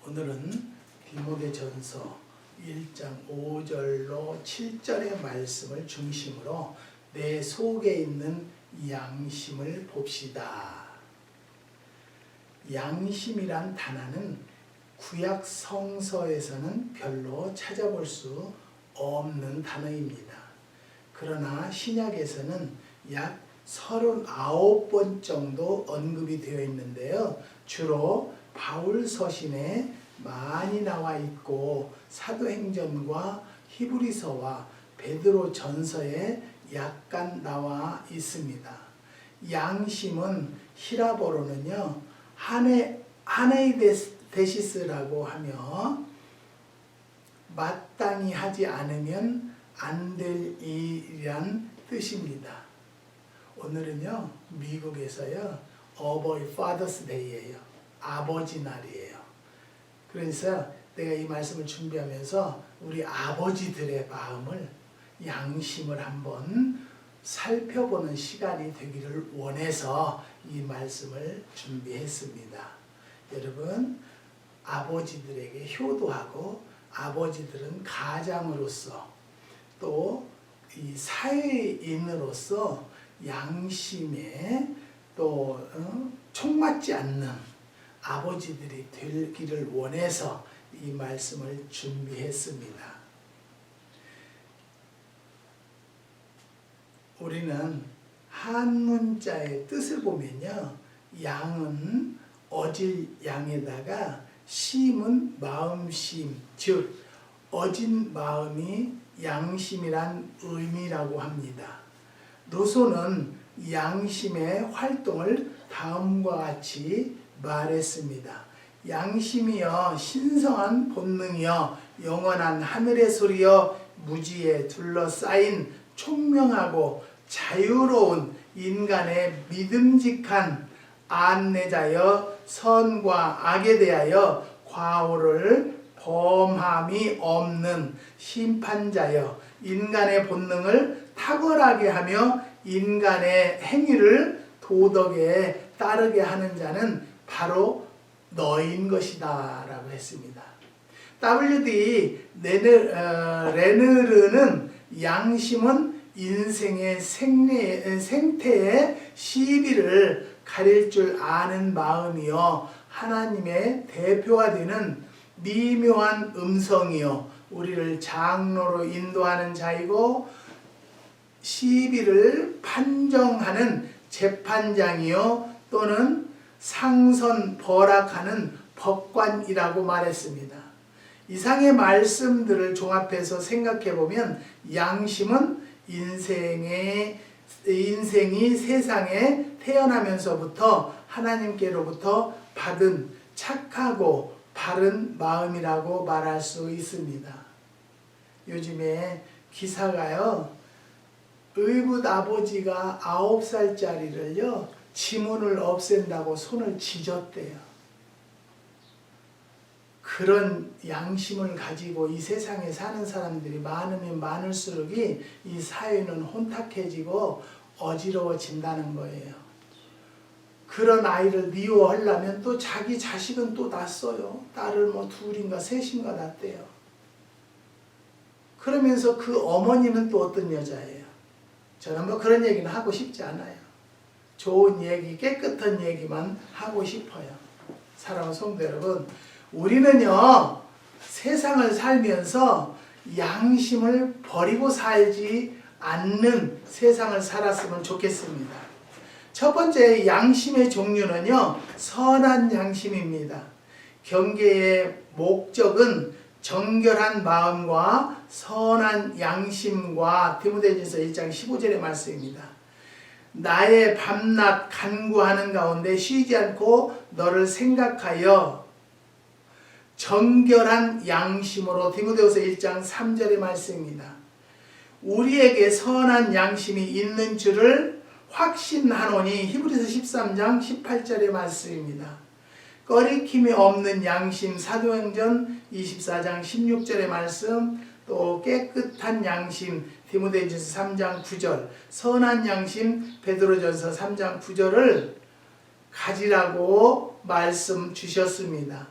오늘은 디모데전서 1장 5절로 7절의 말씀을 중심으로 내 속에 있는 양심을 봅시다. 양심이란 단어는 구약 성서에서는 별로 찾아볼 수 없는 단어입니다. 그러나 신약에서는 약 39번 정도 언급이 되어 있는데요. 주로 바울 서신에 많이 나와 있고 사도행전과 히브리서와 베드로 전서에 약간 나와 있습니다. 양심은 히라보로는요, 하네이데시스라고 하며 마땅히 하지 않으면 안 될 일이란 뜻입니다. 오늘은요, 미국에서요, Father's Day예요. 아버지 날이에요. 그래서 내가 이 말씀을 준비하면서 우리 아버지들의 마음을, 양심을 한번 살펴보는 시간이 되기를 원해서 이 말씀을 준비했습니다. 여러분, 아버지들에게 효도하고 아버지들은 가장으로서 또 이 사회인으로서 양심에 또 총맞지 않는 아버지들이 되기를 원해서 이 말씀을 준비했습니다. 우리는 한문자의 뜻을 보면요, 양은 어질 양에다가 심은 마음심, 즉 어진 마음이 양심이란 의미라고 합니다. 루소는 양심의 활동을 다음과 같이 말했습니다. 양심이여 신성한 본능이여 영원한 하늘의 소리여 무지에 둘러싸인 총명하고 자유로운 인간의 믿음직한 안내자여 선과 악에 대하여 과오를 범함이 없는 심판자여 인간의 본능을 탁월하게 하며 인간의 행위를 도덕에 따르게 하는 자는 바로 너인 것이다 라고 했습니다. W.D. 레느르는 양심은 인생의 생태의 시비를 가릴 줄 아는 마음이요 하나님의 대표가 되는 미묘한 음성이요 우리를 장로로 인도하는 자이고 시비를 판정하는 재판장이요 또는 상선 벌학하는 법관이라고 말했습니다. 이상의 말씀들을 종합해서 생각해보면 양심은 인생이 세상에 태어나면서부터 하나님께로부터 받은 착하고 바른 마음이라고 말할 수 있습니다. 요즘에 기사가요, 의붓 아버지가 9살짜리를요 지문을 없앤다고 손을 지졌대요. 그런 양심을 가지고 이 세상에 사는 사람들이 많으면 많을수록 이 사회는 혼탁해지고 어지러워진다는 거예요. 그런 아이를 미워하려면 또 자기 자식은 또 낳았어요. 딸을 뭐 둘인가 셋인가 낳았대요. 그러면서 그 어머니는 또 어떤 여자예요? 저는 뭐 그런 얘기는 하고 싶지 않아요. 좋은 얘기, 깨끗한 얘기만 하고 싶어요. 사랑하는 성도 여러분, 우리는요 세상을 살면서 양심을 버리고 살지 않는 세상을 살았으면 좋겠습니다. 첫 번째 양심의 종류는요 선한 양심입니다. 경계의 목적은 정결한 마음과 선한 양심과 디모데전서 1장 15절의 말씀입니다. 나의 밤낮 간구하는 가운데 쉬지 않고 너를 생각하여 정결한 양심으로 디모데후서 1장 3절의 말씀입니다. 우리에게 선한 양심이 있는 줄을 확신하노니 히브리서 13장 18절의 말씀입니다. 꺼리킴이 없는 양심 사도행전 24장 16절의 말씀, 또 깨끗한 양심 디모데전서 3장 9절, 선한 양심 베드로전서 3장 9절을 가지라고 말씀 주셨습니다.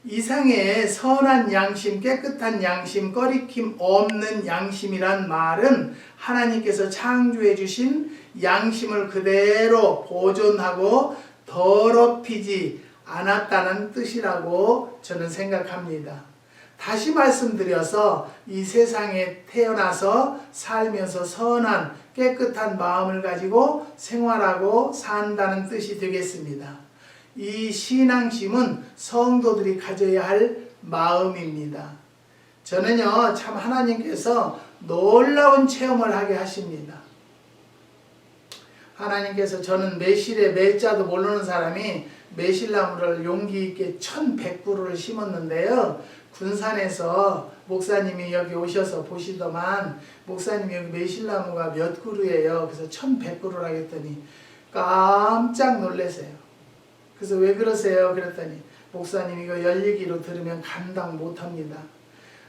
이상의 선한 양심, 깨끗한 양심, 꺼리낌 없는 양심이란 말은 하나님께서 창조해 주신 양심을 그대로 보존하고 더럽히지 않았다는 뜻이라고 저는 생각합니다. 다시 말씀드려서 이 세상에 태어나서 살면서 선한 깨끗한 마음을 가지고 생활하고 산다는 뜻이 되겠습니다. 이 신앙심은 성도들이 가져야 할 마음입니다. 저는요, 참 하나님께서 놀라운 체험을 하게 하십니다. 하나님께서, 저는 매실에 매자도 모르는 사람이 매실나무를 용기 있게 1100그루를 심었는데요. 군산에서 목사님이 여기 오셔서 보시더만, 목사님이 여기 매실나무가 몇 그루예요. 그래서 1100그루라 했더니 깜짝 놀라세요. 그래서 왜 그러세요? 그랬더니, 목사님 이거 열리기로 들으면 감당 못합니다.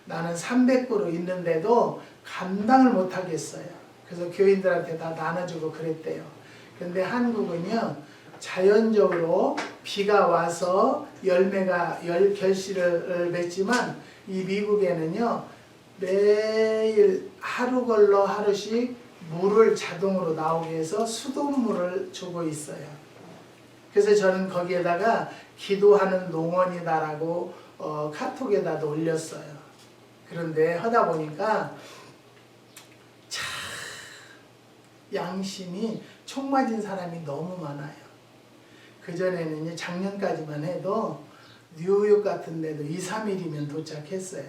나는 300그루 있는데도 감당을 못하겠어요. 그래서 교인들한테 다 나눠주고 그랬대요. 근데 한국은요, 자연적으로 비가 와서 열매가 결실을 맺지만, 이 미국에는요, 매일 하루 걸러 하루씩 물을 자동으로 나오게 해서 수돗물을 주고 있어요. 그래서 저는 거기에다가 기도하는 농원이다라고 카톡에다도 올렸어요. 그런데 하다 보니까 참 양심이 총 맞은 사람이 너무 많아요. 그전에는 작년까지만 해도 뉴욕 같은 데도 2, 3일이면 도착했어요.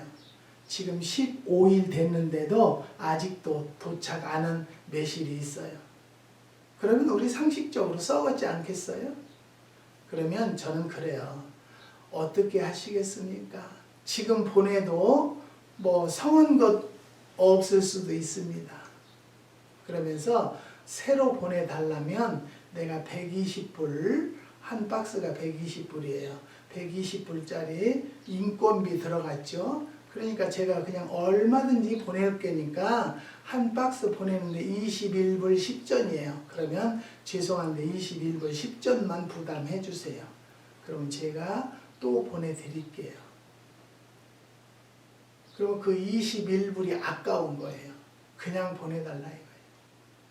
지금 15일 됐는데도 아직도 도착 안 한 매실이 있어요. 그러면 우리 상식적으로 썩었지 않겠어요? 그러면 저는 그래요. 어떻게 하시겠습니까? 지금 보내도 뭐 성은 것 없을 수도 있습니다. 그러면서 새로 보내달라면 내가 120불, 한 박스가 120불이에요. 120불짜리 인건비 들어갔죠. 그러니까 제가 그냥 얼마든지 보낼 거니까 한 박스 보내는데 21불 10전이에요. 그러면 죄송한데 21불 10전만 부담해 주세요. 그럼 제가 또 보내드릴게요. 그럼 그 21불이 아까운 거예요. 그냥 보내달라 이거예요.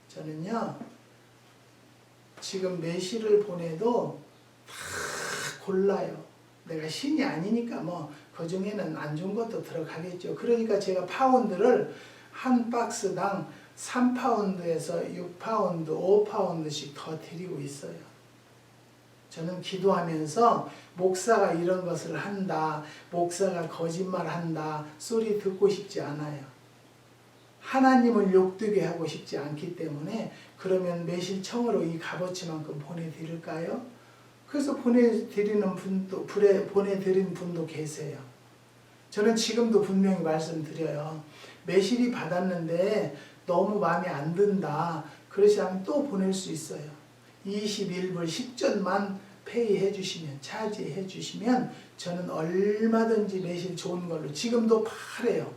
저는요, 지금 매실을 보내도 다 골라요. 내가 신이 아니니까 뭐 그 중에는 안 좋은 것도 들어가겠죠. 그러니까 제가 파운드를 한 박스당 3파운드에서 6파운드, 5파운드씩 더 드리고 있어요. 저는 기도하면서 목사가 이런 것을 한다, 목사가 거짓말한다 소리 듣고 싶지 않아요. 하나님을 욕되게 하고 싶지 않기 때문에, 그러면 매실청으로 이 값어치만큼 보내드릴까요? 그래서 보내드린 분도 계세요. 저는 지금도 분명히 말씀드려요. 매실이 받았는데 너무 마음에 안 든다. 그러지 않으면 또 보낼 수 있어요. 21불 10전만 페이해 주시면, 차지해 주시면 저는 얼마든지 매실 좋은 걸로, 지금도 팔아요.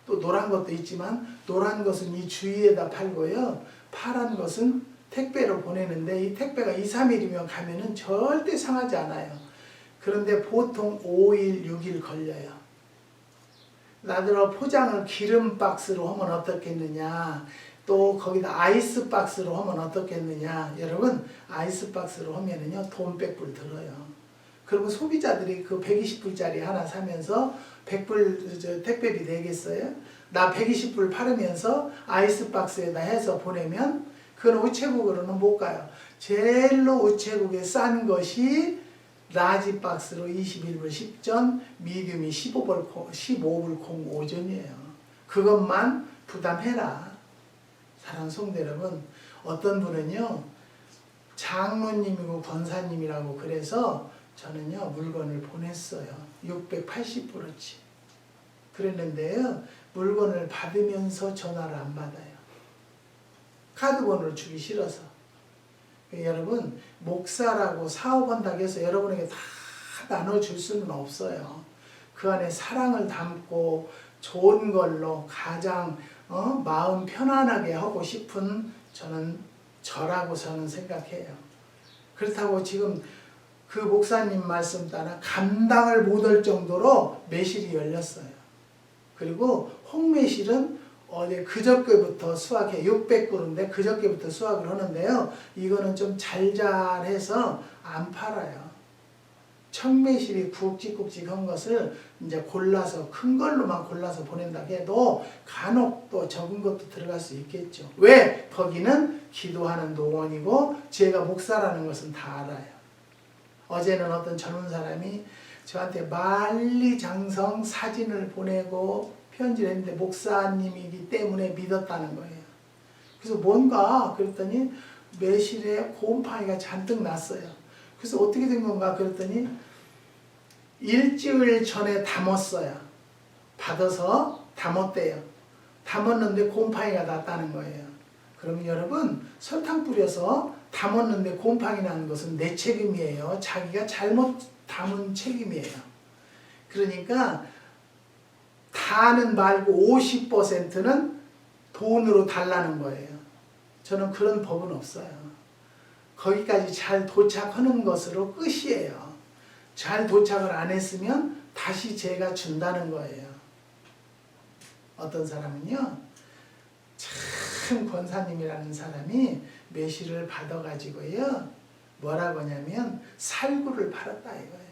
또 노란 것도 있지만, 노란 것은 이 주위에다 팔고요. 파란 것은 택배로 보내는데, 이 택배가 2, 3일이면 가면은 절대 상하지 않아요. 그런데 보통 5일, 6일 걸려요. 나더러 포장을 기름 박스로 하면 어떻겠느냐, 또 거기다 아이스 박스로 하면 어떻겠느냐. 여러분, 아이스 박스로 하면은요, 돈 100불 들어요. 그리고 소비자들이 그 120불짜리 하나 사면서 100불 택배비 내겠어요? 나 120불 팔으면서 아이스 박스에다 해서 보내면 그건 우체국으로는 못 가요. 제일로 우체국에 싼 것이 라지 박스로 21불 10전, 미디움이 15불 05전이에요. 그것만 부담해라. 사랑하는 성도 여러분, 어떤 분은요, 장로님이고 권사님이라고 그래서 저는요, 물건을 보냈어요. 680불어치. 그랬는데요, 물건을 받으면서 전화를 안 받아요. 카드번호를 주기 싫어서. 여러분, 목사라고 사업한다고 해서 여러분에게 다 나눠줄 수는 없어요. 그 안에 사랑을 담고 좋은 걸로 가장 마음 편안하게 하고 싶은 저라고 저는 생각해요. 그렇다고 지금 그 목사님 말씀 따라 감당을 못할 정도로 매실이 열렸어요. 그리고 홍매실은 어제 그저께부터 수확해 600그루인데 그저께부터 수확을 하는데요. 이거는 좀 잘잘해서 안 팔아요. 청매실이 굵직굵직한 것을 이제 골라서 큰 걸로만 골라서 보낸다 해도 간혹 또 적은 것도 들어갈 수 있겠죠. 왜? 거기는 기도하는 농원이고 제가 목사라는 것은 다 알아요. 어제는 어떤 젊은 사람이 저한테 만리장성 사진을 보내고 편지를 했는데 목사님이기 때문에 믿었다는 거예요. 그래서 뭔가 그랬더니 매실에 곰팡이가 잔뜩 났어요. 그래서 어떻게 된 건가 그랬더니 일주일 전에 담았어요. 받아서 담았대요. 담았는데 곰팡이가 났다는 거예요. 그러면 여러분 설탕 뿌려서 담았는데 곰팡이 나는 것은 내 책임이에요. 자기가 잘못 담은 책임이에요. 그러니까 다는 말고 50%는 돈으로 달라는 거예요. 저는 그런 법은 없어요. 거기까지 잘 도착하는 것으로 끝이에요. 잘 도착을 안 했으면 다시 제가 준다는 거예요. 어떤 사람은요, 참 권사님이라는 사람이 매실을 받아가지고요, 뭐라고 하냐면 살구를 팔았다 이거예요.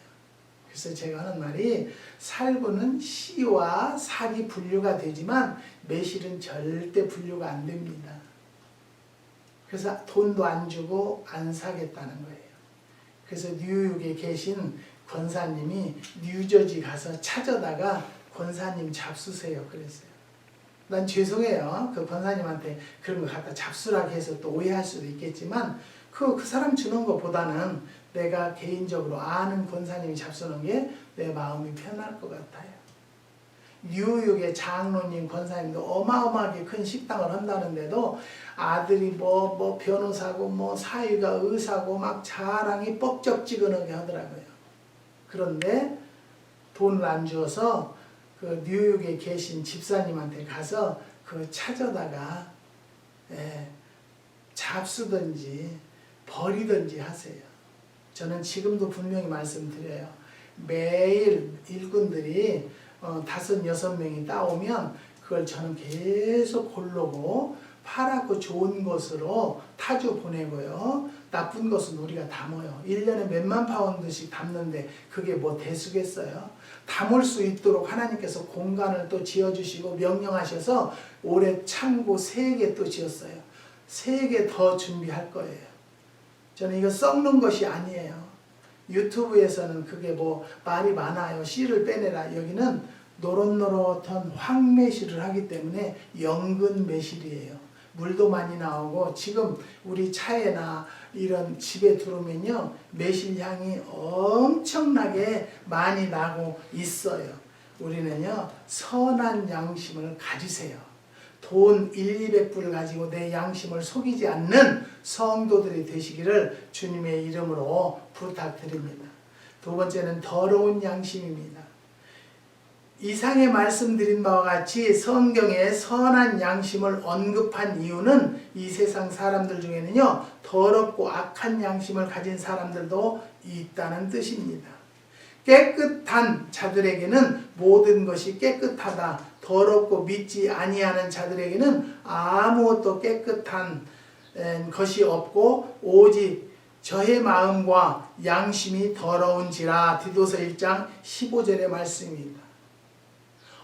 그래서 제가 하는 말이 살구는 씨와 살이 분류가 되지만 매실은 절대 분류가 안 됩니다. 그래서 돈도 안 주고 안 사겠다는 거예요. 그래서 뉴욕에 계신 권사님이 뉴저지 가서 찾아다가 권사님 잡수세요 그랬어요. 난 죄송해요. 그 권사님한테 그런 거 갖다 잡수라고 해서 또 오해할 수도 있겠지만 그 사람 주는 것보다는 내가 개인적으로 아는 권사님이 잡수는 게 내 마음이 편할 것 같아요. 뉴욕의 장로님 권사님도 어마어마하게 큰 식당을 한다는데도 아들이 뭐 변호사고 뭐 사위가 의사고 막 자랑이 뻑적지근하게 하더라고요. 그런데 돈을 안 주어서 그 뉴욕에 계신 집사님한테 가서 그 찾아다가 잡수든지 버리든지 하세요. 저는 지금도 분명히 말씀드려요. 매일 일꾼들이 5, 6명이 따오면 그걸 저는 계속 고르고 파랗고 좋은 것으로 타주 보내고요. 나쁜 것은 우리가 담아요. 1년에 몇만 파운드씩 담는데 그게 뭐 대수겠어요? 담을 수 있도록 하나님께서 공간을 또 지어주시고 명령하셔서 올해 창고 3개 또 지었어요. 3개 더 준비할 거예요. 저는 이거 썩는 것이 아니에요. 유튜브에서는 그게 뭐 말이 많아요. 씨를 빼내라. 여기는 노릇노릇한 황매실을 하기 때문에 연근 매실이에요. 물도 많이 나오고 지금 우리 차에나 이런 집에 들어오면요 매실 향이 엄청나게 많이 나고 있어요. 우리는요 선한 양심을 가지세요. 돈 100~200불을 가지고 내 양심을 속이지 않는 성도들이 되시기를 주님의 이름으로 부탁드립니다. 두 번째는 더러운 양심입니다. 이상에 말씀드린 바와 같이 성경에 선한 양심을 언급한 이유는 이 세상 사람들 중에는요 더럽고 악한 양심을 가진 사람들도 있다는 뜻입니다. 깨끗한 자들에게는 모든 것이 깨끗하다. 더럽고 믿지 아니하는 자들에게는 아무것도 깨끗한 것이 없고 오직 저의 마음과 양심이 더러운지라. 디도서 1장 15절의 말씀입니다.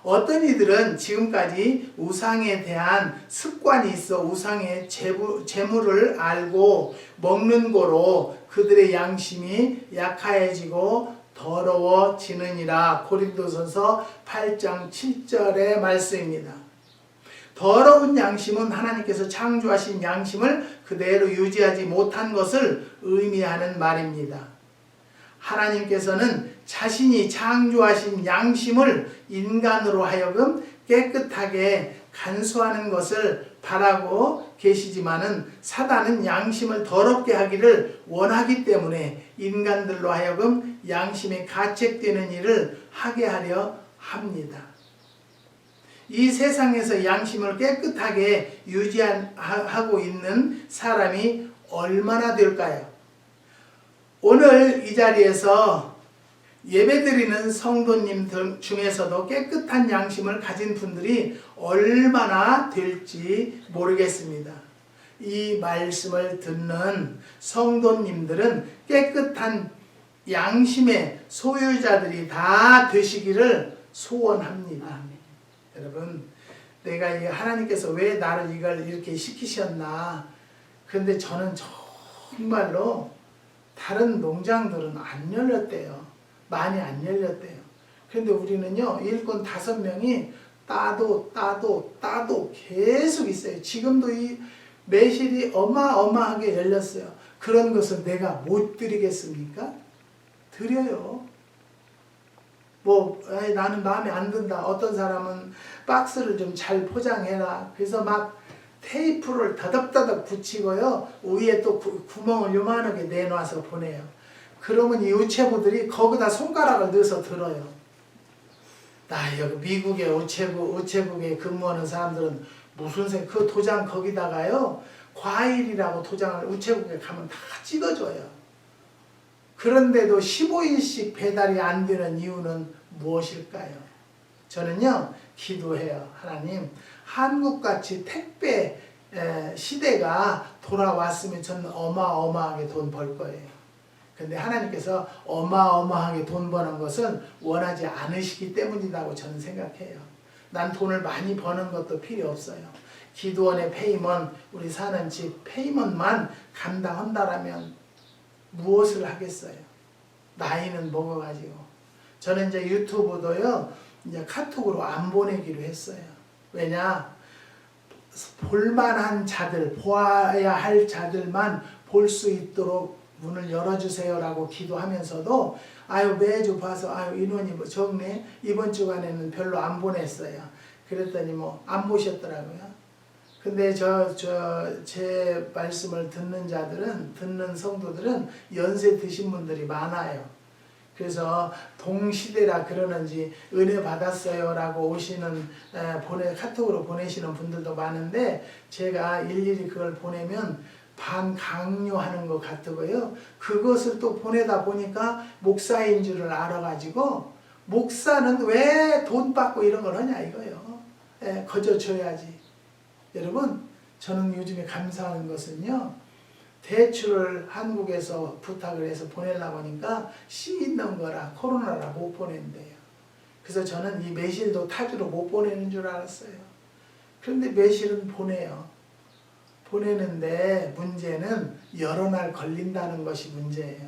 어떤 이들은 지금까지 우상에 대한 습관이 있어 우상의 재물을 알고 먹는 거로 그들의 양심이 약해지고 더러워지느니라. 고린도전서 8장 7절의 말씀입니다. 더러운 양심은 하나님께서 창조하신 양심을 그대로 유지하지 못한 것을 의미하는 말입니다. 하나님께서는 자신이 창조하신 양심을 인간으로 하여금 깨끗하게 간수하는 것을 바라고 계시지만은 사단은 양심을 더럽게 하기를 원하기 때문에 인간들로 하여금 양심에 가책되는 일을 하게 하려 합니다. 이 세상에서 양심을 깨끗하게 유지하고 있는 사람이 얼마나 될까요? 오늘 이 자리에서 예배드리는 성도님들 중에서도 깨끗한 양심을 가진 분들이 얼마나 될지 모르겠습니다. 이 말씀을 듣는 성도님들은 깨끗한 양심의 소유자들이 다 되시기를 소원합니다. 아멘. 여러분, 내가 하나님께서 왜 나를 이걸 이렇게 시키셨나? 그런데 저는 정말로 다른 농장들은 안 열렸대요. 많이 안 열렸대요. 그런데 우리는요, 일꾼 5명이 따도 계속 있어요. 지금도 이 매실이 어마어마하게 열렸어요. 그런 것을 내가 못 드리겠습니까? 드려요. 나는 마음에 안 든다. 어떤 사람은 박스를 좀 잘 포장해라. 그래서 막 테이프를 더덕더덕 붙이고요. 위에 또 구멍을 요만하게 내놔서 보내요. 그러면 이 우체부들이 거기다 손가락을 넣어서 들어요. 나 여기 미국의 우체국에 근무하는 사람들은 무슨 그 도장 거기다가요. 과일이라고 도장을 우체국에 가면 다 찍어줘요. 그런데도 15일씩 배달이 안 되는 이유는 무엇일까요? 저는요, 기도해요. 하나님, 한국같이 택배 시대가 돌아왔으면 저는 어마어마하게 돈 벌 거예요. 근데 하나님께서 어마어마하게 돈 버는 것은 원하지 않으시기 때문이라고 저는 생각해요. 난 돈을 많이 버는 것도 필요 없어요. 기도원의 페이먼, 우리 사는 집 페이먼만 감당한다라면 무엇을 하겠어요? 나이는 먹어가지고. 저는 이제 유튜브도요, 이제 카톡으로 안 보내기로 했어요. 왜냐? 볼만한 자들, 보아야 할 자들만 볼 수 있도록 문을 열어주세요라고 기도하면서도 매주 봐서 인원이 적네. 이번 주간에는 별로 안 보냈어요. 그랬더니 안 보셨더라고요. 근데 제 말씀을 듣는 성도들은 연세 드신 분들이 많아요. 그래서 동시대라 그러는지 은혜 받았어요 라고 오시는 카톡으로 보내시는 분들도 많은데, 제가 일일이 그걸 보내면 반강요하는 것 같고요. 그것을 또 보내다 보니까 목사인 줄을 알아가지고, 목사는 왜 돈 받고 이런 걸 하냐 이거요. 거저 줘야지. 여러분, 저는 요즘에 감사하는 것은요, 대출을 한국에서 부탁을 해서 보내려고 하니까 씨 있는 거라 코로나라 못 보낸대요. 그래서 저는 이 매실도 타주로 못 보내는 줄 알았어요. 그런데 매실은 보내요. 보내는데 문제는 여러 날 걸린다는 것이 문제예요.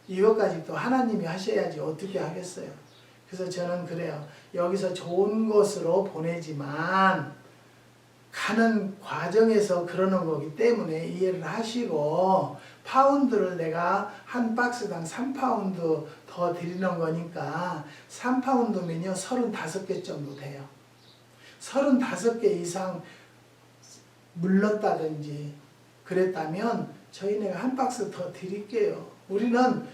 이것까지 또 하나님이 하셔야지 어떻게 하겠어요. 그래서 저는 그래요. 여기서 좋은 것으로 보내지만 가는 과정에서 그러는 거기 때문에 이해를 하시고, 파운드를 내가 한 박스당 3파운드 더 드리는 거니까 3파운드면요 35개 정도 돼요. 35개 이상 물렀다든지 그랬다면 저희네가 한 박스 더 드릴게요. 우리는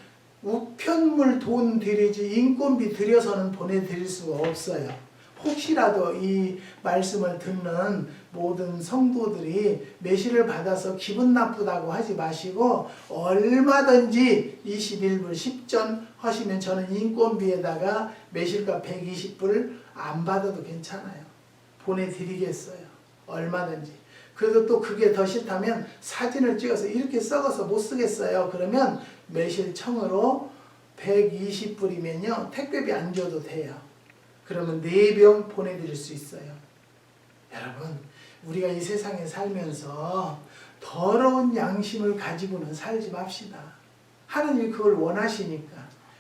우편물 돈 드리지 인건비 들여서는 보내드릴 수가 없어요. 혹시라도 이 말씀을 듣는 모든 성도들이 매실을 받아서 기분 나쁘다고 하지 마시고, 얼마든지 21불 10전 하시면 저는 인건비에다가 매실값 120불 안 받아도 괜찮아요. 보내드리겠어요. 얼마든지. 그래도 또 그게 더 싫다면 사진을 찍어서 이렇게 썩어서 못 쓰겠어요. 그러면 매실청으로 120불이면요 택배비 안 줘도 돼요. 그러면 4병 보내드릴 수 있어요. 여러분, 우리가 이 세상에 살면서 더러운 양심을 가지고는 살지 맙시다. 하나님이 그걸 원하시니까,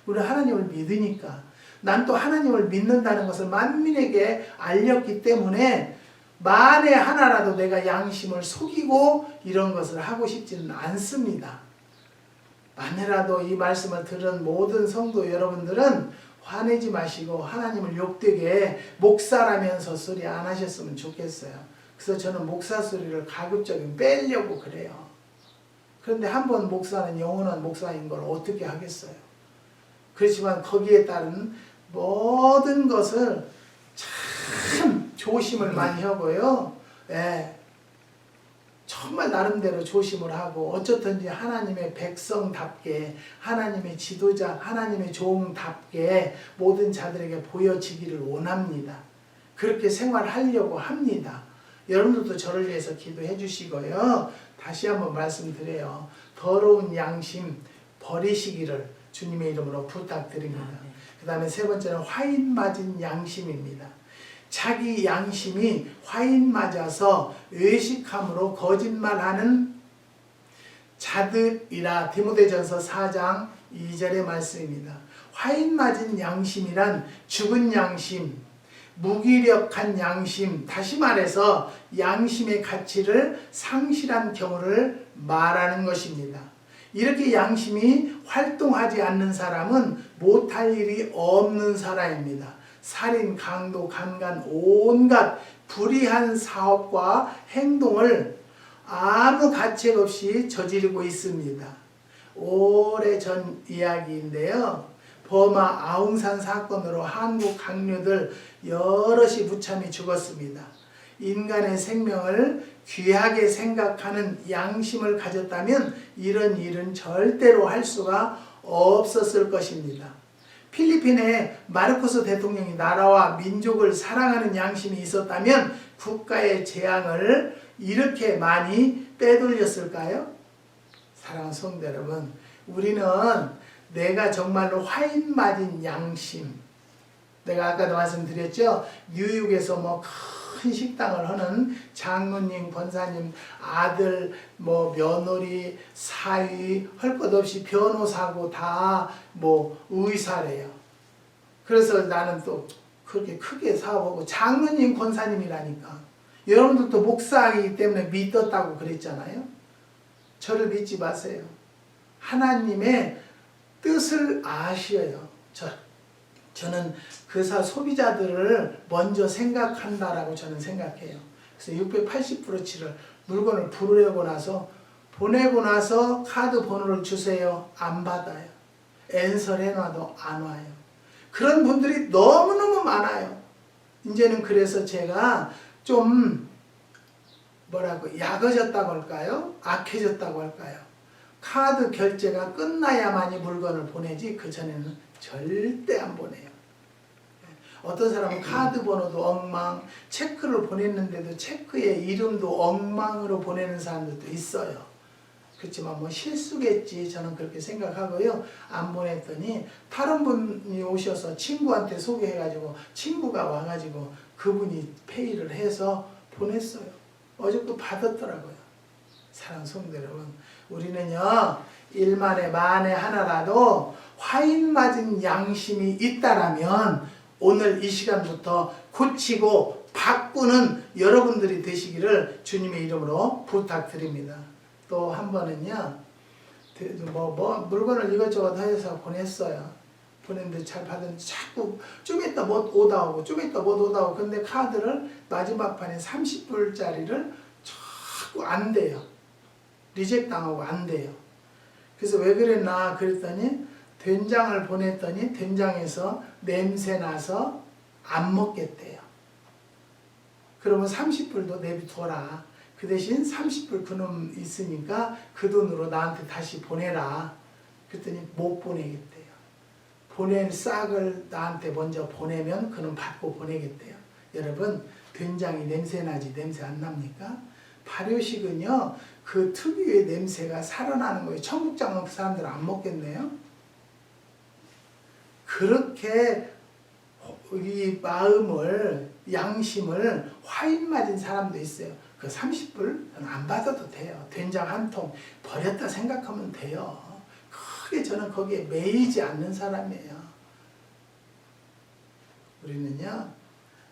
우리 하나님을 믿으니까, 난 또 하나님을 믿는다는 것을 만민에게 알렸기 때문에 만에 하나라도 내가 양심을 속이고 이런 것을 하고 싶지는 않습니다. 만에라도 이 말씀을 들은 모든 성도 여러분들은 화내지 마시고 하나님을 욕되게 목사라면서 소리 안 하셨으면 좋겠어요. 그래서 저는 목사 소리를 가급적이면 빼려고 그래요. 그런데 한번 목사는 영원한 목사인 걸 어떻게 하겠어요. 그렇지만 거기에 따른 모든 것을 참 조심을 많이 하고요. 정말 나름대로 조심을 하고 어쨌든지 하나님의 백성답게 하나님의 지도자 하나님의 종답게 모든 자들에게 보여지기를 원합니다. 그렇게 생활하려고 합니다. 여러분들도 저를 위해서 기도해 주시고요. 다시 한번 말씀드려요. 더러운 양심 버리시기를 주님의 이름으로 부탁드립니다. 그 다음에 세 번째는 화인 맞은 양심입니다. 자기 양심이 화인 맞아서 외식함으로 거짓말하는 자들이라. 디모데전서 4장 2절의 말씀입니다. 화인 맞은 양심이란 죽은 양심, 무기력한 양심, 다시 말해서 양심의 가치를 상실한 경우를 말하는 것입니다. 이렇게 양심이 활동하지 않는 사람은 못할 일이 없는 사람입니다. 살인, 강도, 강간, 온갖 불의한 사업과 행동을 아무 가책 없이 저지르고 있습니다. 오래전 이야기인데요. 버마 아웅산 사건으로 한국 강류들 여럿이 무참히 죽었습니다. 인간의 생명을 귀하게 생각하는 양심을 가졌다면 이런 일은 절대로 할 수가 없었을 것입니다. 필리핀의 마르코스 대통령이 나라와 민족을 사랑하는 양심이 있었다면 국가의 재앙을 이렇게 많이 빼돌렸을까요? 사랑하는 성도 여러분, 우리는 내가 정말로 화인 맞은 양심, 내가 아까도 말씀드렸죠. 뉴욕에서 큰 식당을 하는 장로님, 권사님, 아들, 며느리, 사위, 할 것 없이 변호사고 다 의사래요. 그래서 나는 또 그렇게 크게 사업하고 장로님, 권사님이라니까. 여러분들도 목사이기 때문에 믿었다고 그랬잖아요. 저를 믿지 마세요. 하나님의 뜻을 아셔요. 저는 그 소비자들을 먼저 생각한다라고 저는 생각해요. 그래서 680%치를 물건을 보내고 나서 카드 번호를 주세요. 안 받아요. 엔설해놔도 안 와요. 그런 분들이 너무너무 많아요. 이제는 그래서 제가 좀 약해졌다고 할까요? 악해졌다고 할까요? 카드 결제가 끝나야만이 물건을 보내지 그 전에는 절대 안 보내요. 어떤 사람은 카드 번호도 엉망, 체크를 보냈는데도 체크의 이름도 엉망으로 보내는 사람들도 있어요. 그렇지만 실수겠지 저는 그렇게 생각하고요. 안 보냈더니 다른 분이 오셔서 친구한테 소개해가지고 친구가 와가지고 그분이 페이를 해서 보냈어요. 어저께 받았더라고요. 사랑하는 성도 여러분, 우리는요 일만에 만에 하나라도 화인 맞은 양심이 있다라면 오늘 이 시간부터 고치고 바꾸는 여러분들이 되시기를 주님의 이름으로 부탁드립니다. 또 한 번은요, 물건을 이것저것 해서 보냈어요. 보냈는데 잘 받았는데 자꾸 좀 이따 못 오다오고 좀 이따 못 오다오고. 근데 카드를 마지막 판에 30불짜리를 자꾸 안 돼요. 리젝 당하고 안 돼요. 그래서 왜 그랬나 그랬더니 된장을 보냈더니 된장에서 냄새 나서 안 먹겠대요. 그러면 30불도 내비둬라. 그 대신 30불 그놈 있으니까 그 돈으로 나한테 다시 보내라. 그랬더니 못 보내겠대요. 보낸 싹을 나한테 먼저 보내면 그놈 받고 보내겠대요. 여러분, 된장이 냄새 나지 냄새 안 납니까? 발효식은요 그 특유의 냄새가 살아나는 거예요. 청국장 사람들은 안 먹겠네요. 그렇게 이 마음을, 양심을 화인 맞은 사람도 있어요. 그 30불 안 받아도 돼요. 된장 한 통 버렸다 생각하면 돼요. 크게 저는 거기에 매이지 않는 사람이에요. 우리는요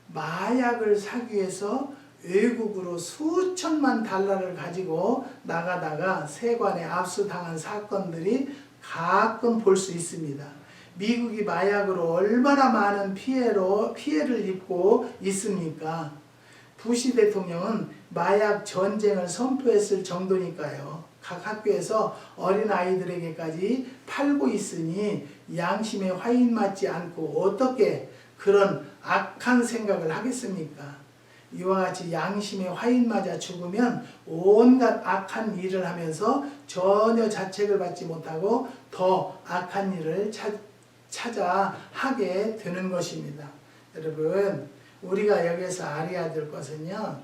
마약을 사기 위해서 외국으로 수천만 달러를 가지고 나가다가 세관에 압수당한 사건들이 가끔 볼 수 있습니다. 미국이 마약으로 얼마나 많은 피해를 입고 있습니까? 부시 대통령은 마약 전쟁을 선포했을 정도니까요. 각 학교에서 어린아이들에게까지 팔고 있으니 양심에 화인 맞지 않고 어떻게 그런 악한 생각을 하겠습니까? 이와 같이 양심에 화인 맞아 죽으면 온갖 악한 일을 하면서 전혀 자책을 받지 못하고 더 악한 일을 찾아 하게 되는 것입니다. 여러분, 우리가 여기서 알아야 될 것은요,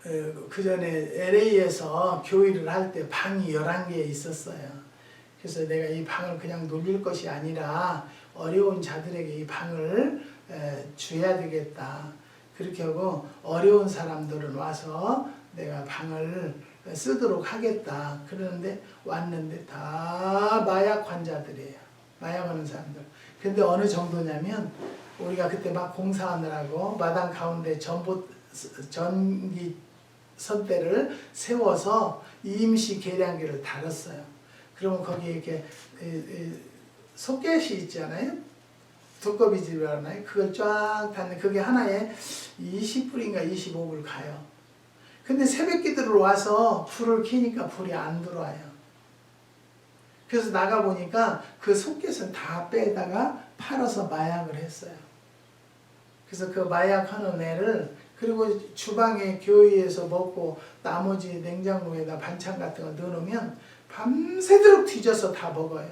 그 전에 LA에서 교회를 할 때 방이 11개 있었어요. 그래서 내가 이 방을 그냥 놀릴 것이 아니라 어려운 자들에게 이 방을 줘야 되겠다. 그렇게 하고 어려운 사람들은 와서 내가 방을 쓰도록 하겠다. 그러는데 왔는데 다 마약 환자들이에요. 마약하는 사람들. 근데 어느 정도냐면 우리가 그때 막 공사하느라고 마당 가운데 전기 선대를 세워서 임시 계량기를 달았어요. 그러면 거기에 이렇게 소켓이 있잖아요. 두꺼비집이라고 하나요? 그걸 쫙 닫는, 그게 하나에 20불인가 25불 가요. 근데 새벽기들로 와서 불을 켜니까 불이 안 들어와요. 그래서 나가보니까 그 소켓은 다 빼다가 팔아서 마약을 했어요. 그래서 그 마약하는 애를, 그리고 주방에 교회에서 먹고 나머지 냉장고에다 반찬 같은 거 넣어놓으면 밤새도록 뒤져서 다 먹어요.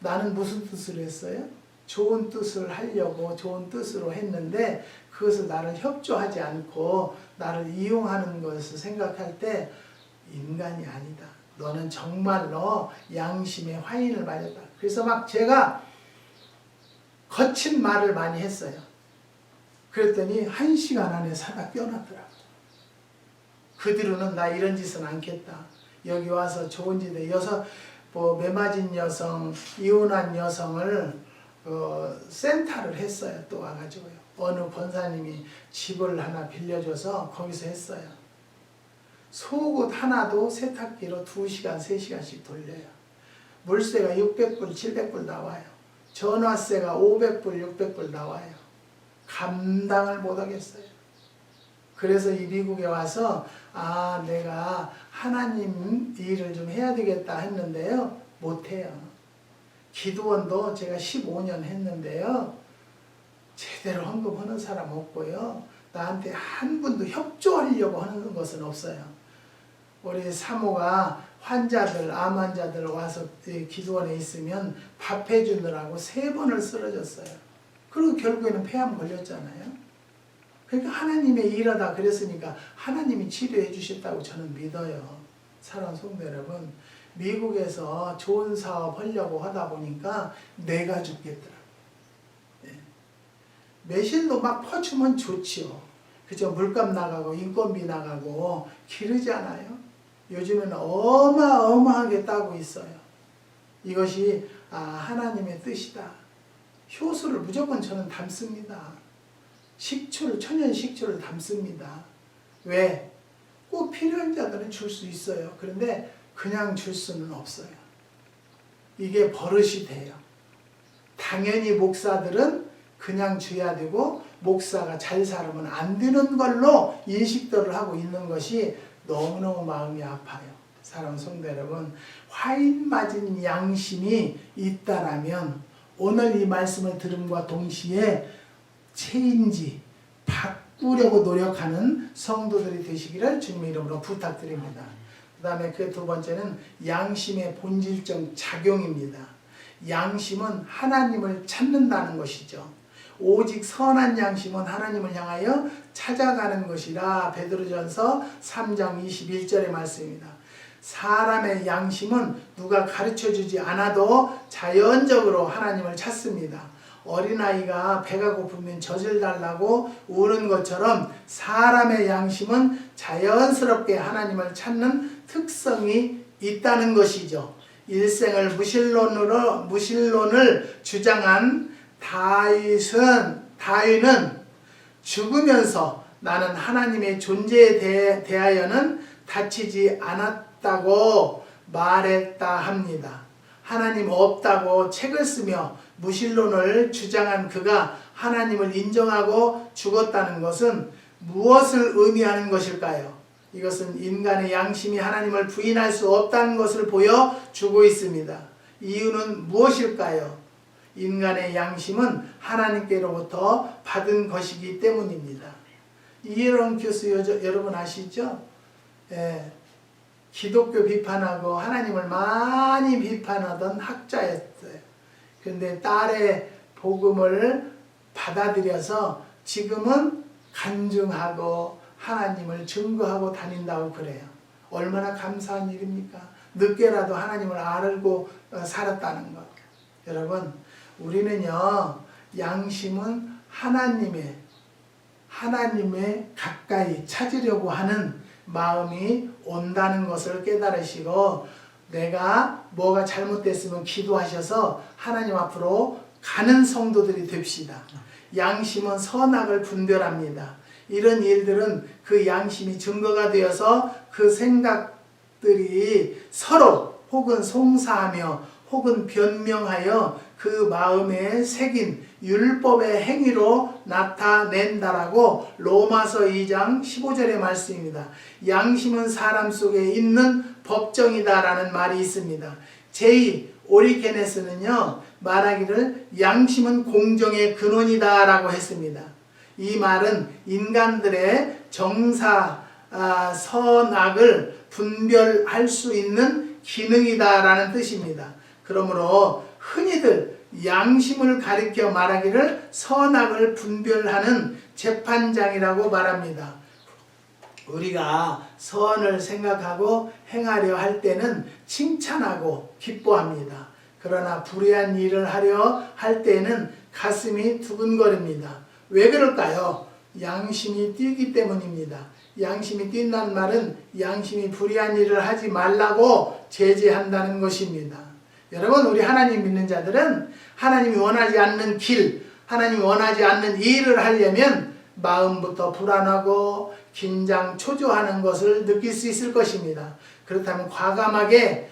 나는 무슨 뜻으로 했어요? 좋은 뜻을 하려고 좋은 뜻으로 했는데 그것을 나를 협조하지 않고 나를 이용하는 것을 생각할 때 인간이 아니다. 너는 정말로 양심의 화인을 맞았다. 그래서 막 제가 거친 말을 많이 했어요. 그랬더니 1시간 안에 사다 껴놨더라고요. 그 뒤로는 나 이런 짓은 않겠다. 여기 와서 좋은 짓에 매 맞은 여성, 이혼한 여성을 센터를 했어요. 또 와가지고요. 어느 권사님이 집을 하나 빌려줘서 거기서 했어요. 속옷 하나도 세탁기로 2시간, 3시간씩 돌려요. 물세가 600불, 700불 나와요. 전화세가 500불, 600불 나와요. 감당을 못하겠어요. 그래서 이 미국에 와서 내가 하나님 일을 좀 해야 되겠다 했는데요. 못해요. 기도원도 제가 15년 했는데요. 제대로 헌금하는 사람 없고요. 나한테 한 분도 협조하려고 하는 것은 없어요. 우리 사모가 환자들, 암 환자들 와서 기도원에 있으면 밥 해주느라고 3번을 쓰러졌어요. 그리고 결국에는 폐암 걸렸잖아요. 그러니까 하나님의 일하다 그랬으니까 하나님이 치료해 주셨다고 저는 믿어요. 사랑하는 성도 여러분, 미국에서 좋은 사업 하려고 하다 보니까 내가 죽겠더라고요. 매실도 막 퍼주면 좋지요. 그죠? 물값 나가고 인건비 나가고 기르잖아요. 요즘은 어마어마하게 따고 있어요. 이것이 하나님의 뜻이다. 효소를 무조건 저는 담습니다. 식초를, 천연 식초를 담습니다. 왜? 꼭 필요한 자들은 줄 수 있어요. 그런데 그냥 줄 수는 없어요. 이게 버릇이 돼요. 당연히 목사들은 그냥 줘야 되고 목사가 잘 살면 안 되는 걸로 인식들을 하고 있는 것이 너무너무 마음이 아파요. 사랑하는 성도 여러분, 화인 맞은 양심이 있다라면 오늘 이 말씀을 들음과 동시에 체인지, 바꾸려고 노력하는 성도들이 되시기를 주님의 이름으로 부탁드립니다. 그 다음에 그 두 번째는 양심의 본질적 작용입니다. 양심은 하나님을 찾는다는 것이죠. 오직 선한 양심은 하나님을 향하여 찾아가는 것이라 베드로전서 3장 21절의 말씀입니다. 사람의 양심은 누가 가르쳐주지 않아도 자연적으로 하나님을 찾습니다. 어린아이가 배가 고프면 젖을 달라고 우는 것처럼 사람의 양심은 자연스럽게 하나님을 찾는 특성이 있다는 것이죠. 일생을 무신론을 주장한 다윗은 죽으면서 나는 하나님의 존재에 대하여는 다치지 않았다고 말했다 합니다. 하나님 없다고 책을 쓰며 무신론을 주장한 그가 하나님을 인정하고 죽었다는 것은 무엇을 의미하는 것일까요? 이것은 인간의 양심이 하나님을 부인할 수 없다는 것을 보여주고 있습니다. 이유는 무엇일까요? 인간의 양심은 하나님께로부터 받은 것이기 때문입니다. 이에런큐스 여러분 아시죠? 예, 기독교 비판하고 하나님을 많이 비판하던 학자였어요. 그런데 딸의 복음을 받아들여서 지금은 간증하고 하나님을 증거하고 다닌다고 그래요. 얼마나 감사한 일입니까? 늦게라도 하나님을 알고 살았다는 것. 여러분, 우리는요, 양심은 하나님의 가까이 찾으려고 하는 마음이 온다는 것을 깨달으시고, 내가 뭐가 잘못됐으면 기도하셔서 하나님 앞으로 가는 성도들이 됩시다. 양심은 선악을 분별합니다. 이런 일들은 그 양심이 증거가 되어서 그 생각들이 서로 혹은 송사하며 혹은 변명하여 그 마음에 새긴 율법의 행위로 나타낸다라고 로마서 2장 15절의 말씀입니다. 양심은 사람 속에 있는 법정이다라는 말이 있습니다. 제2 오리게네스는요, 말하기를 양심은 공정의 근원이다 라고 했습니다. 이 말은 인간들의 정사, 선악을 분별할 수 있는 기능이다 라는 뜻입니다. 그러므로 흔히들 양심을 가리켜 말하기를 선악을 분별하는 재판장이라고 말합니다. 우리가 선을 생각하고 행하려 할 때는 칭찬하고 기뻐합니다. 그러나 불의한 일을 하려 할 때는 가슴이 두근거립니다. 왜 그럴까요? 양심이 뛰기 때문입니다. 양심이 뛴다는 말은 양심이 불의한 일을 하지 말라고 제재한다는 것입니다. 여러분, 우리 하나님 믿는 자들은 하나님이 원하지 않는 길, 하나님이 원하지 않는 일을 하려면 마음부터 불안하고 긴장, 초조하는 것을 느낄 수 있을 것입니다. 그렇다면 과감하게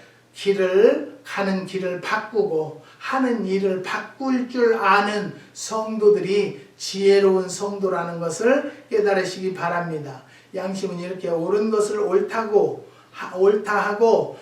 가는 길을 바꾸고 하는 일을 바꿀 줄 아는 성도들이 지혜로운 성도라는 것을 깨달으시기 바랍니다. 양심은 이렇게 옳은 것을 옳다 하고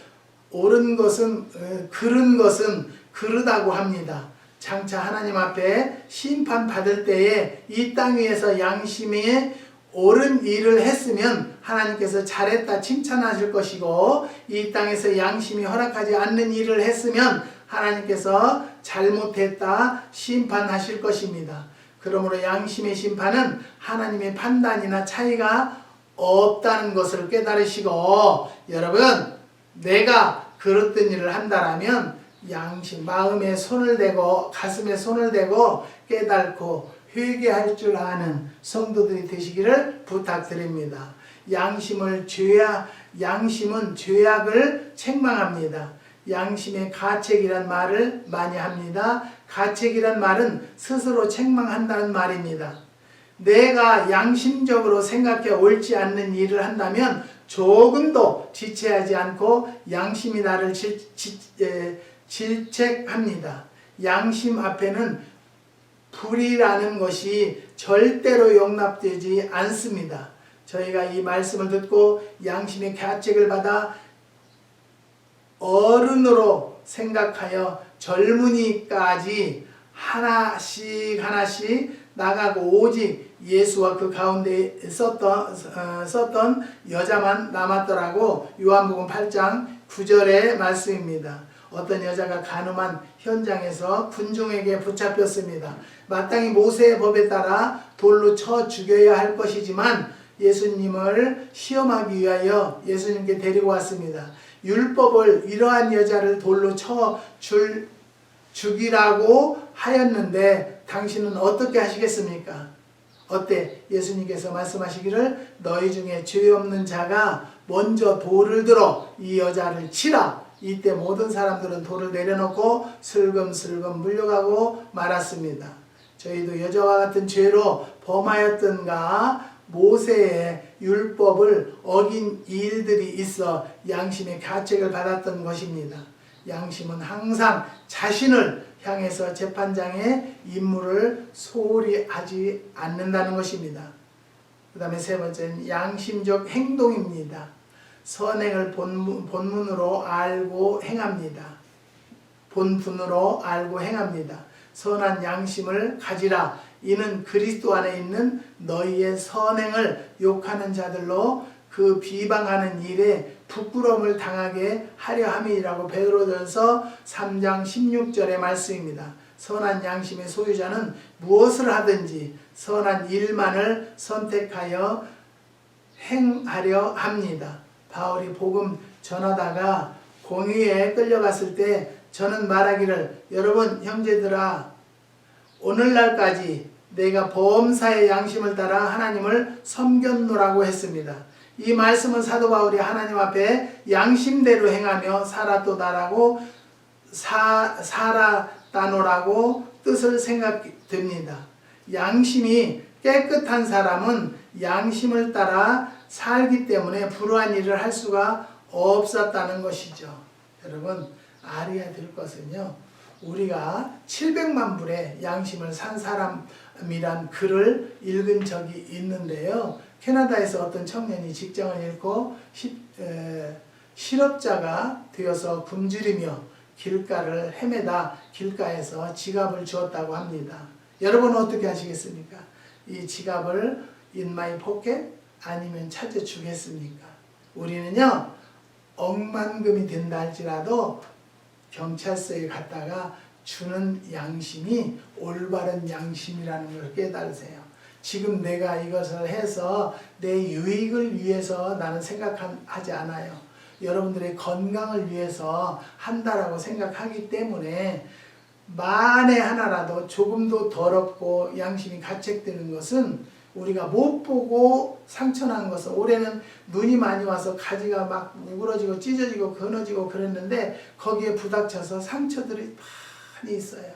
옳은 것은 그른 것은 그르다고 합니다. 장차 하나님 앞에 심판받을 때에 이 땅 위에서 양심이 옳은 일을 했으면 하나님께서 잘했다 칭찬하실 것이고, 이 땅에서 양심이 허락하지 않는 일을 했으면 하나님께서 잘못했다 심판하실 것입니다. 그러므로 양심의 심판은 하나님의 판단이나 차이가 없다는 것을 깨달으시고, 여러분, 내가 그릇된 일을 한다라면 양심, 마음에 손을 대고 가슴에 손을 대고 깨닫고 회개할 줄 아는 성도들이 되시기를 부탁드립니다. 양심은 죄악을 책망합니다. 양심의 가책이란 말을 많이 합니다. 가책이란 말은 스스로 책망한다는 말입니다. 내가 양심적으로 생각해 옳지 않는 일을 한다면 조금도 지체하지 않고 양심이 나를 질책합니다. 양심 앞에는 불이라는 것이 절대로 용납되지 않습니다. 저희가 이 말씀을 듣고 양심의 가책을 받아 어른으로 생각하여 젊은이까지 하나씩 나가고 오직 예수와 그 가운데 썼던 여자만 남았더라고 요한복음 8장 9절의 말씀입니다. 어떤 여자가 간음한 현장에서 군중에게 붙잡혔습니다. 마땅히 모세의 법에 따라 돌로 쳐 죽여야 할 것이지만 예수님을 시험하기 위하여 예수님께 데리고 왔습니다. 율법을 이러한 여자를 돌로 쳐 죽이라고 하였는데 당신은 어떻게 하시겠습니까? 어때? 예수님께서 말씀하시기를 너희 중에 죄 없는 자가 먼저 돌을 들어 이 여자를 치라. 이때 모든 사람들은 돌을 내려놓고 슬금슬금 물려가고 말았습니다. 저희도 여자와 같은 죄로 범하였던가 모세의 율법을 어긴 일들이 있어 양심의 가책을 받았던 것입니다. 양심은 항상 자신을 향해서 재판장의 임무를 소홀히 하지 않는다는 것입니다. 그 다음에 세 번째는 양심적 행동입니다. 선행을 본문으로 알고 행합니다. 본분으로 알고 행합니다. 선한 양심을 가지라. 이는 그리스도 안에 있는 너희의 선행을 욕하는 자들로 그 비방하는 일에 부끄러움을 당하게 하려 함이라고 베드로전서 3장 16절의 말씀입니다. 선한 양심의 소유자는 무엇을 하든지 선한 일만을 선택하여 행하려 합니다. 바울이 복음 전하다가 공의에 끌려갔을 때 저는 말하기를 여러분 형제들아 오늘날까지 내가 범사의 양심을 따라 하나님을 섬겼노라고 했습니다. 이 말씀은 사도 바울이 하나님 앞에 양심대로 행하며 살았도다라고 살았다노라고 뜻을 생각됩니다. 양심이 깨끗한 사람은 양심을 따라 살기 때문에 불우한 일을 할 수가 없었다는 것이죠. 여러분 알아야 될 것은요. 우리가 700만 불의 양심을 산 사람이란 글을 읽은 적이 있는데요. 캐나다에서 어떤 청년이 직장을 잃고 실업자가 되어서 굶주리며 길가를 헤매다 길가에서 지갑을 주었다고 합니다. 여러분은 어떻게 하시겠습니까? 이 지갑을 in my pocket 아니면 찾아주겠습니까? 우리는요 억만금이 된다 할지라도 경찰서에 갔다가 주는 양심이 올바른 양심이라는 걸 깨달으세요. 지금 내가 이것을 해서 내 유익을 위해서 나는 생각하지 않아요. 여러분들의 건강을 위해서 한다라고 생각하기 때문에 만에 하나라도 조금도 더럽고 양심이 가책되는 것은 우리가 못 보고 상처난 것은 올해는 눈이 많이 와서 가지가 막 우그러지고 찢어지고 끊어지고 그랬는데 거기에 부닥쳐서 상처들이 많이 있어요.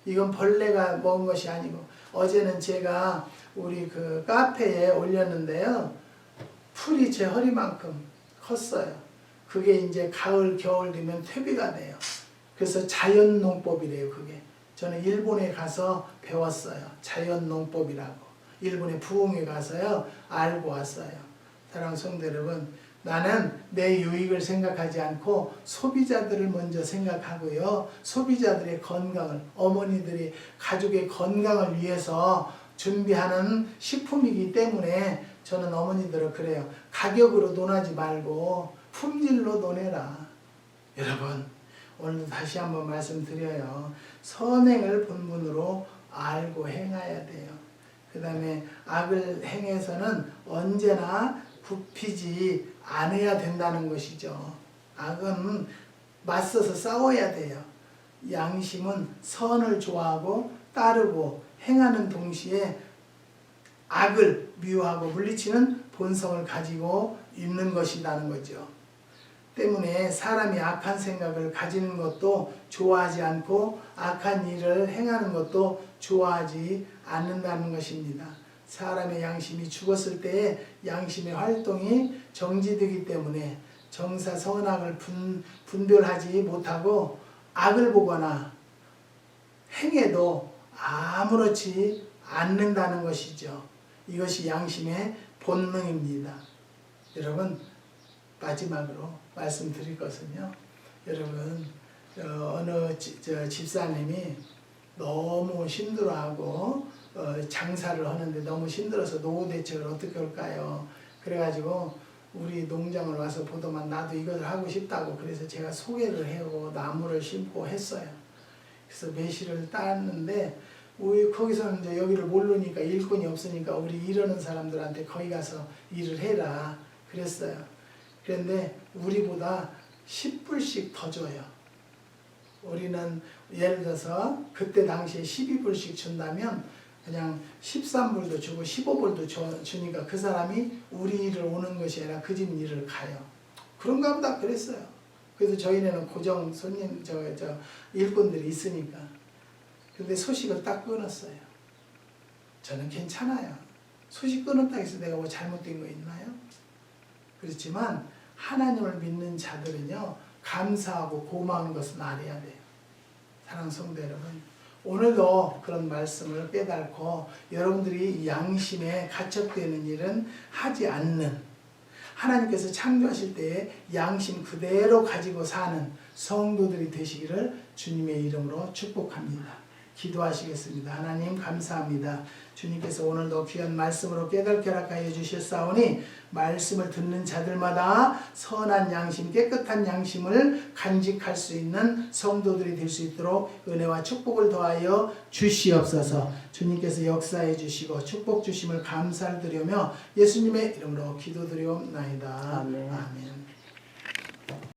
이건 벌레가 먹은 것이 아니고 어제는 제가 우리 그 카페에 올렸는데요. 풀이 제 허리만큼 컸어요. 그게 이제 가을 겨울 되면 퇴비가 돼요. 그래서 자연농법이래요. 그게 저는 일본에 가서 배웠어요. 자연농법이라고. 일본의 부흥에 가서요 알고 왔어요. 사랑하는 성도 여러분, 나는 내 유익을 생각하지 않고 소비자들을 먼저 생각하고요. 소비자들의 건강을, 어머니들이 가족의 건강을 위해서 준비하는 식품이기 때문에 저는 어머니들을 그래요. 가격으로 논하지 말고 품질로 논해라. 여러분 오늘 다시 한번 말씀드려요. 선행을 본분으로 알고 행해야 돼요. 그 다음에 악을 행해서는 언제나 굽히지 않아야 된다는 것이죠. 악은 맞서서 싸워야 돼요. 양심은 선을 좋아하고 따르고 행하는 동시에 악을 미워하고 물리치는 본성을 가지고 있는 것이라는 거죠. 때문에 사람이 악한 생각을 가지는 것도 좋아하지 않고 악한 일을 행하는 것도 좋아하지 않는다는 것입니다. 사람의 양심이 죽었을 때에 양심의 활동이 정지되기 때문에 정사 선악을 분별하지 못하고 악을 보거나 행해도 아무렇지 않는다는 것이죠. 이것이 양심의 본능입니다. 여러분 마지막으로 말씀드릴 것은요. 여러분 어느 집사님이 너무 힘들어하고 장사를 하는데 너무 힘들어서 노후 대책을 어떻게 할까요? 그래가지고 우리 농장을 와서 보더만 나도 이것을 하고 싶다고 그래서 제가 소개를 해고 나무를 심고 했어요. 그래서 매실을 땄는데 우리 거기서는 이제 여기를 모르니까 일꾼이 없으니까 우리 일하는 사람들한테 거기 가서 일을 해라 그랬어요. 그런데 우리보다 10불씩 더 줘요. 우리는 예를 들어서 그때 당시에 12불씩 준다면 그냥 13불도 주고 15불도 주니까 그 사람이 우리 일을 오는 것이 아니라 그 집 일을 가요. 그런가 보다 그랬어요. 그래서 저희는 고정 손님 일꾼들이 있으니까. 근데 소식을 딱 끊었어요. 저는 괜찮아요. 소식 끊었다 해서 내가 뭐 잘못된 거 있나요? 그렇지만 하나님을 믿는 자들은요 감사하고 고마운 것은 알아야 돼요. 사랑하는 성도 여러분, 오늘도 그런 말씀을 깨닫고 여러분들이 양심에 가척되는 일은 하지 않는, 하나님께서 창조하실 때에 양심 그대로 가지고 사는 성도들이 되시기를 주님의 이름으로 축복합니다. 기도하시겠습니다. 하나님 감사합니다. 주님께서 오늘도 귀한 말씀으로 깨닫게 허락하여 주셨사오니 말씀을 듣는 자들마다 선한 양심, 깨끗한 양심을 간직할 수 있는 성도들이 될 수 있도록 은혜와 축복을 더하여 주시옵소서. 주님께서 역사해 주시고 축복 주심을 감사를 드리며 예수님의 이름으로 기도드리옵나이다. 아멘. 아멘.